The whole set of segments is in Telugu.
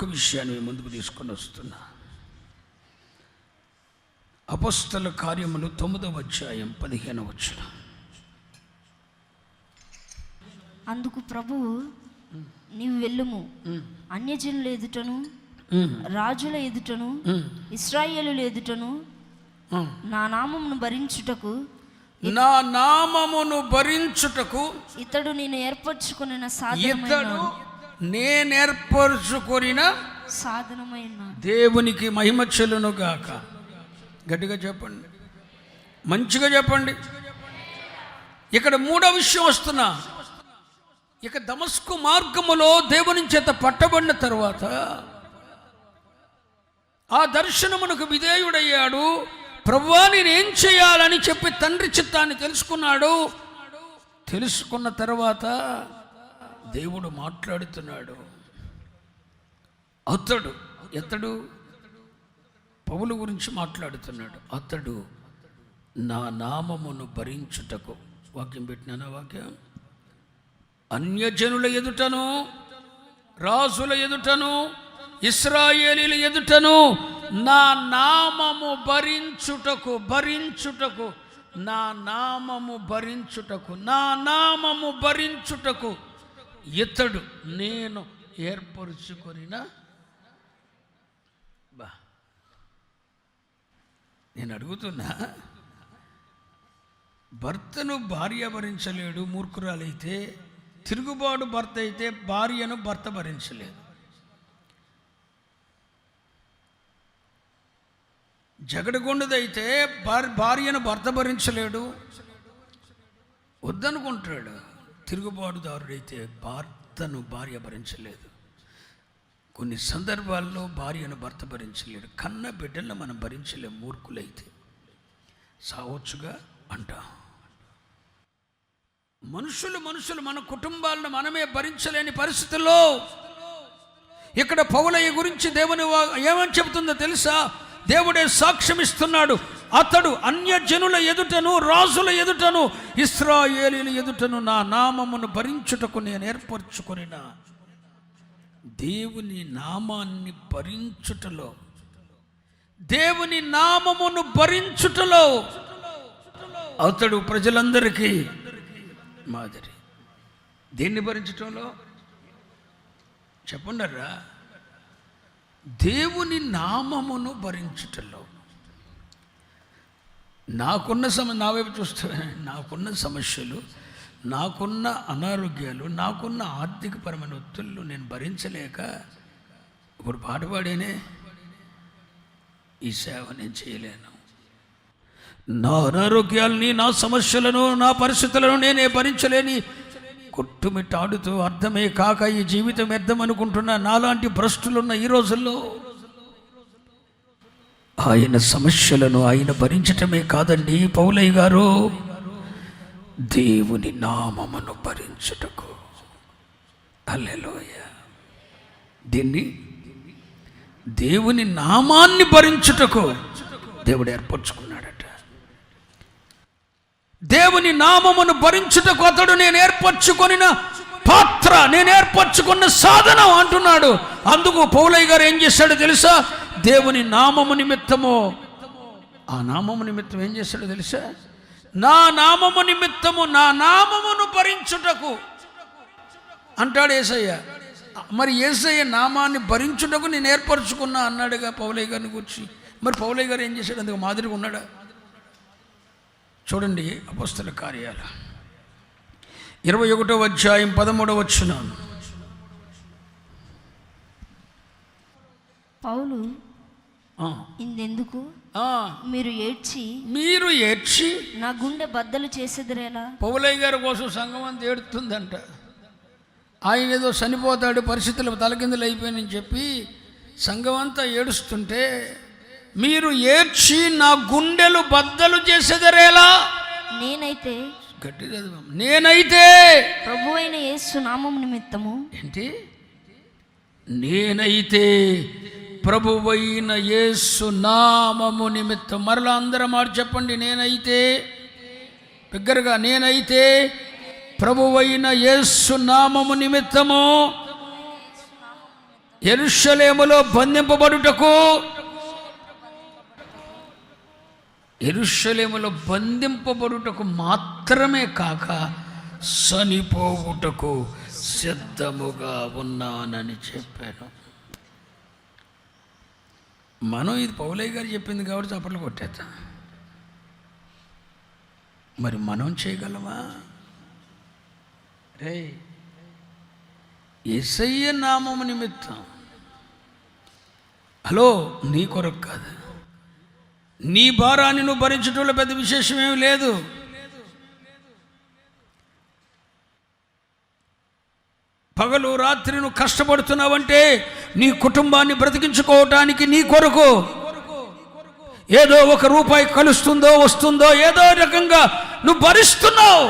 ఒక విషయాన్ని ముందుకు తీసుకొని వస్తున్నా. అపొస్తల కార్యములు 9వ అధ్యాయం 15వ వచనం. అందుకు ప్రభువు, నీవు వెళ్ళుము, అన్యజనుల ఎదుటను రాజుల ఎదుటను ఇశ్రాయేలుల ఎదుటను నా నామమును భరించుటకు ఇతడు నేను ఏర్పరచుకొనిన సాధనమైన దేవునికి మహిమ చెల్లును గాక. గట్టిగా చెప్పండి, మంచిగా చెప్పండి. ఇక్కడ మూడో విషయం వస్తున్నా. ఇక దమస్కు మార్గములో దేవుని చేత పట్టబడిన తరువాత ఆ దర్శనమునకు విధేయుడయ్యాడు. ప్రభువా, నేనేం చేయాలని చెప్పి తండ్రి చిత్తాన్ని తెలుసుకున్నాడు. తెలుసుకున్న తర్వాత దేవుడు మాట్లాడుతున్నాడు. అతడు పౌలు గురించి మాట్లాడుతున్నాడు. అతడు నా నామమును భరించుటకు, వాక్యం పెట్టినానా వాక్యం, అన్యజనుల ఎదుటను రాజుల ఎదుటను ఇశ్రాయేలీల ఎదుటను నా నామము భరించుటకు నా నామము భరించుటకు ఇతడు నేను ఏర్పరచుకొనిన. నేను అడుగుతున్నా, భర్తను భార్య భరించలేడు మూర్ఖురాలైతే, తిరుగుబాటు భర్త అయితే భార్యను భర్త భరించలేదు. జగడగొండదైతే భార్యను భర్త భరించలేడు, వద్దనుకుంటాడు. తిరుగుబాటుదారుడైతే భర్తను భార్య భరించలేదు. కొన్ని సందర్భాల్లో భార్యను భర్త భరించలేడు. కన్న బిడ్డలను మనం భరించలేము. మూర్ఖులైతే సావచ్చుగా అంటాం. మనుషులు మన కుటుంబాలను మనమే భరించలేని పరిస్థితుల్లో ఇక్కడ పౌలయ్య గురించి దేవుని ఏమని చెబుతుందో తెలుసా? దేవుడే సాక్ష్యం ఇస్తున్నాడు. అతడు అన్యజనుల ఎదుటను రాజుల ఎదుటను ఇశ్రాయేలీల ఎదుటను నా నామమును భరించుటకు నేను ఏర్పరచుకొనిన. దేవుని నామాన్ని భరించుటలో, దేవుని నామమును భరించుటలో అతడు ప్రజలందరికీ మాదిరి. దేన్ని భరించటంలో చెప్పండరా? దేవుని నామమును భరించుటలో. నా వైపు చూస్తే నాకున్న సమస్యలు, నాకున్న అనారోగ్యాలు, నాకున్న ఆర్థికపరమైన ఒత్తిళ్ళు నేను భరించలేక ఇప్పుడు పాట పాడేనే, ఈ సేవ నేను చేయలేను. నా అనారోగ్యాలని, నా సమస్యలను, నా పరిస్థితులను నేనే భరించలేని కొట్టుమిట్టాడుతూ అర్థమే కాక ఈ జీవితం వ్యర్థం అనుకుంటున్న నాలాంటి భ్రష్టులున్న ఈ రోజుల్లో ఆయన సమస్యలను ఆయన భరించటమే కాదండి పౌలయ్య గారు, దేవుని నామమును భరించుటకు. హల్లెలూయా. దీన్ని దేవుని నామాన్ని భరించుటకు దేవుడు ఏర్పరచుకున్నాడట. దేవుని నామమును భరించుటకు అతడు నేను ఏర్పరచుకొనిన పాత్ర, నేను ఏర్పరచుకున్న సాధనం అంటున్నాడు. అందుకు పౌలయ్య గారు ఏం చేశాడో తెలుసా? దేవుని నామము నిమిత్తము, ఆ నామము నిమిత్తం ఏం చేశాడో తెలుసా? నా నామము నిమిత్తము నా నామమును భరించుటకు అంటాడు యేసయ్య. మరి యేసయ్య నామాన్ని భరించుటకు నేను ఏర్పరచుకున్నా అన్నాడుగా పౌలయ్య గారిని గురించి. మరి పౌలయ్య గారు ఏం చేశాడు? అందుకు మాదిరిగా ఉన్నాడా? చూడండి, అపొస్తల కార్యాలు 21వ అధ్యాయం 13వ వచనం. పౌలు, ఇందెందుకు మీరు ఏడ్చి నా గుండె బద్దలు చేసేదిరేలా. పౌలయ్య గారి కోసం సంఘం అంతా ఏడుతుందంట. ఆయన ఏదో చనిపోతాడు, పరిస్థితులు తలకిందులు అయిపోయాయని చెప్పి సంఘం అంతా ఏడుస్తుంటే, మీరు ఏడ్చి నా గుండెలు బద్దలు చేసేదరేలా. నేనైతే ప్రభువైన యేసు నామము నిమిత్తము. ఏంటి? నేనైతే ప్రభువైన యేసు నామము నిమిత్తం. మరలా అందరం మాట చెప్పండి. నేనైతే, బిగ్గరగా, నేనైతే ప్రభువైన యేసు నామము నిమిత్తము యెరూషలేములో బంధింపబడుటకు మాత్రమే కాక చనిపోవుటకు సిద్ధముగా ఉన్నానని చెప్పాను. మనం ఇది పౌలయ్య గారు చెప్పింది కాబట్టి చప్పట్లు కొట్టేద్దాం. మరి మనం చేయగలమా? రే, యేసయ్య నామము నిమిత్తం, హలో, నీ కొరకు కాదు, నీ భారాన్ని నువ్వు భరించడంలో పెద్ద విశేషమేమి లేదు. పగలు రాత్రి నువ్వు కష్టపడుతున్నావంటే నీ కుటుంబాన్ని బ్రతికించుకోవటానికి, నీ కొరకు ఏదో ఒక రూపాయి కలుస్తుందో వస్తుందో ఏదో రకంగా నువ్వు భరిస్తున్నావు.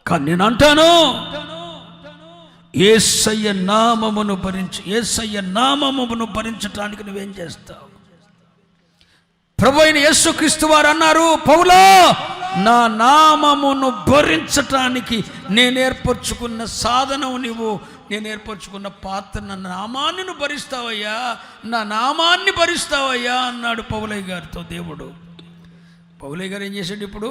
కానీ నేను అంటాను, యేసయ్య నామమును భరించటానికి నువ్వేం చేస్తావు? ప్రభు అయిన యేసుక్రీస్తు వారు అన్నారు, పౌలా, నా నామమును భరించటానికి నేను ఏర్పరచుకున్న సాధనము నువ్వు, నేను ఏర్పరచుకున్న పాత్ర, నా నామాన్ని నువ్వు భరిస్తావయ్యా, నా నామాన్ని భరిస్తావయ్యా అన్నాడు పౌలయ్య గారితో దేవుడు. పౌలయ్య గారు ఏం చేశాడు? ఇప్పుడు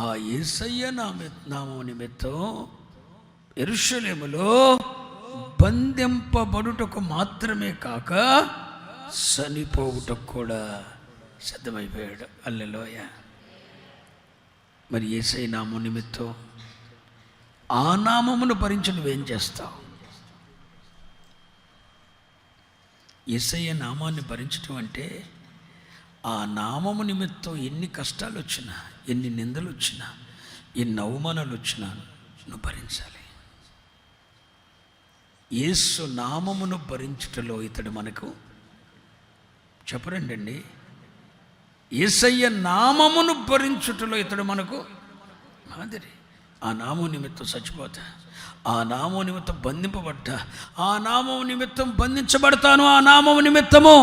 ఆ యేసయ్య నామము నిమిత్తం యెరూషలేములో బంధింపబడుటకు మాత్రమే కాక చనిపోవుటకు కూడా సిద్ధమైపోయాడు. హల్లెలూయా. మరి యేసయ్య నామం నిమిత్తం ఆ నామమును భరించి నువ్వేం చేస్తావు? యేసయ్య నామాన్ని భరించడం అంటే ఆ నామము నిమిత్తం ఎన్ని కష్టాలు వచ్చినా, ఎన్ని నిందలు వచ్చినా, ఎన్ని అవమానాలు వచ్చినా నువ్వు భరించాలి. యేసు నామమును భరించుటలో ఇతడు మనకు చెప్పరండి. యేసయ్య నామమును భరించుటలో ఇతడు మనకు మాదిరి. ఆ నామం నిమిత్తం చచ్చిపోతా, ఆ నామం నిమిత్తం బంధింపబడ్డా, ఆ నామం నిమిత్తం బంధించబడతాను, ఆ నామం నిమిత్తము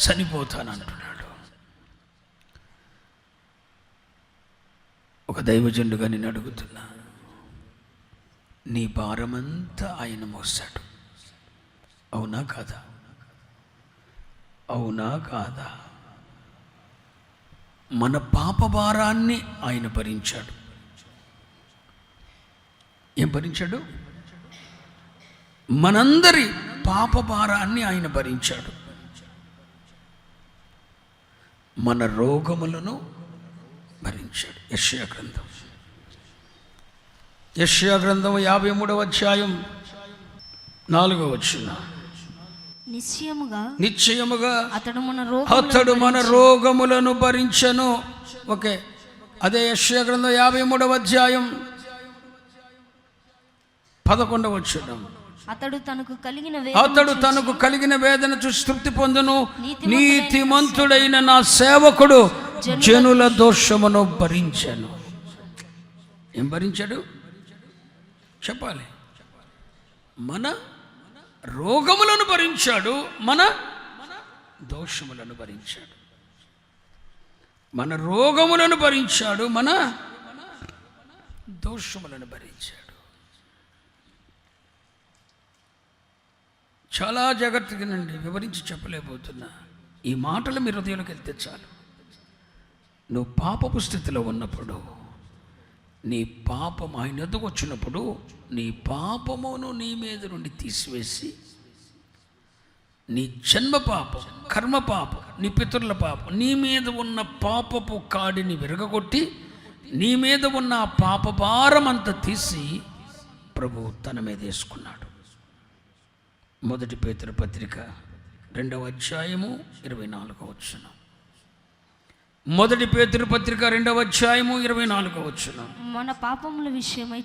చనిపోతాను అంటున్నాడు. ఒక దైవజనుడుగా నేను అడుగుతున్నా, నీ భారమంతా ఆయన మోస్తాడు, అవునా కాదా? అవునా కాదా? మన పాప భారాన్ని ఆయన భరించాడు. ఏం భరించాడు? మనందరి పాప భారాన్ని ఆయన భరించాడు. మన రోగములను భరించాడు. యెషయా గ్రంథం 53వ అధ్యాయం 4వ వచనం, నిశ్చయముగా అతడు మన రోగములను భరించెను. ఓకే, అదే యెషయా గ్రంథం 53వ అధ్యాయం 11వ వచనం, అతడు తనకు కలిగిన వేదన చూసి తృప్తి పొందును, నీతిమంతుడైన నా సేవకుడు జనుల దోషమును భరించెను. ఏం భరించాడు చెప్పాలి? మన రోగములను భరించాడు, మన దోషములను భరించాడు. మన రోగములను భరించాడు, మన దోషములను భరించాడు. చాలా జాగ్రత్తగా నండి, వివరించి చెప్పలేకపోతున్నా. ఈ మాటలు మీ హృదయంలోకి వెళ్తే చాలు. నువ్వు పాపపు స్థితిలో ఉన్నప్పుడు, నీ పాపం ఆయన ఎదుగు వచ్చినప్పుడు, నీ పాపమును నీ మీద నుండి తీసివేసి, నీ జన్మ పాపం, కర్మ పాపం, నీ పితరుల పాపం, నీ మీద ఉన్న పాపపు కాడిని విరగగొట్టి, నీ మీద ఉన్న ఆ పాప భారం అంతా తీసి ప్రభు తన మీద వేసుకున్నాడు. మొదటి పేతురు పత్రిక 2వ అధ్యాయము 24వ వచనం. మొదటి పేతురు పత్రిక 2వ అధ్యాయము 24వ వచనం, మన పాపముల విషయమై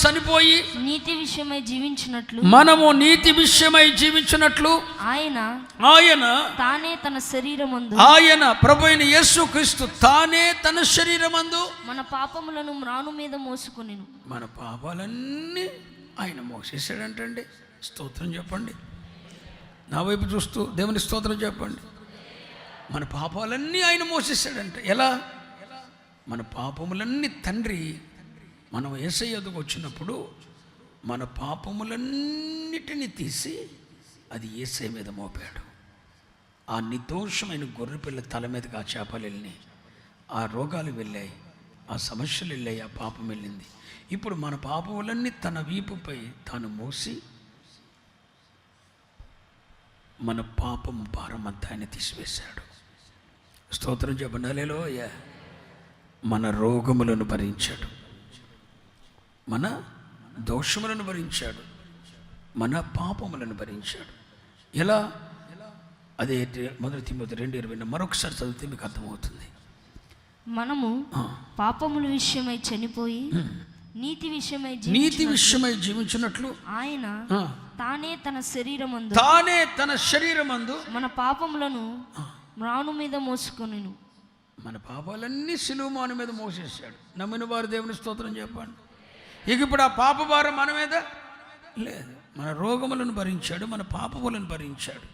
చనిపోయి నీతి విషయమై జీవించినట్లు, మనము నీతి విషయమై జీవించినట్లు ఆయన తానే తన శరీరమందు, ఆయన ప్రభువైన యేసుక్రీస్తు తానే తన శరీరమందు మన పాపములను మ్రాను మీద మోసుకొనెను. మన పాపాలన్నీ ఆయన మోసేసాడంటండి. స్తోత్రం చెప్పండి. నా వైపు చూస్తూ దేవుని స్తోత్రం చెప్పండి. మన పాపాలన్నీ ఆయన మోసేసాడంట. ఎలా? మన పాపములన్నీ తండ్రి మనం యేసయ్య ఎదుగు వచ్చినప్పుడు మన పాపములన్నిటినీ తీసి అది యేసయ్య మీద మోపాడు. ఆ నిర్దోషమైన గొర్రెపిల్ల తల మీదకి ఆ చేపలు వెళ్ళినాయి, ఆ రోగాలు వెళ్ళాయి, ఆ సమస్యలు వెళ్ళాయి, ఆ పాపం వెళ్ళింది. ఇప్పుడు మన పాపములన్నీ తన వీపుపై తాను మోసి మన పాపము భారమంతా ఆయన తీసివేశాడు. స్తోత్రం చెప్పండి హల్లెలూయా. మన రోగములను భరించాడు, మన దోషములను భరించాడు, మన పాపములను భరించాడు. ఎలా? అదే 1 తిమోతి 2:20 మరొకసారి చదివితే మీకు అర్థమవుతుంది. మనము పాపముల విషయమై చనిపోయి నీతి విషయమై జీవించినట్లు ఆయన తానే తన శరీరమందు మన పాపములను మ్రాను మీద మోసుకొనెను. మన పాపాలన్నీ సిలువ మాను మీద మోసేసాడు. నమ్మిన వారు దేవుని స్తోత్రం చెప్పండి. ఇక ఇప్పుడు ఆ పాప భారం మన మీద లేదు. మన రోగములను భరించాడు, మన పాపములను భరించాడు.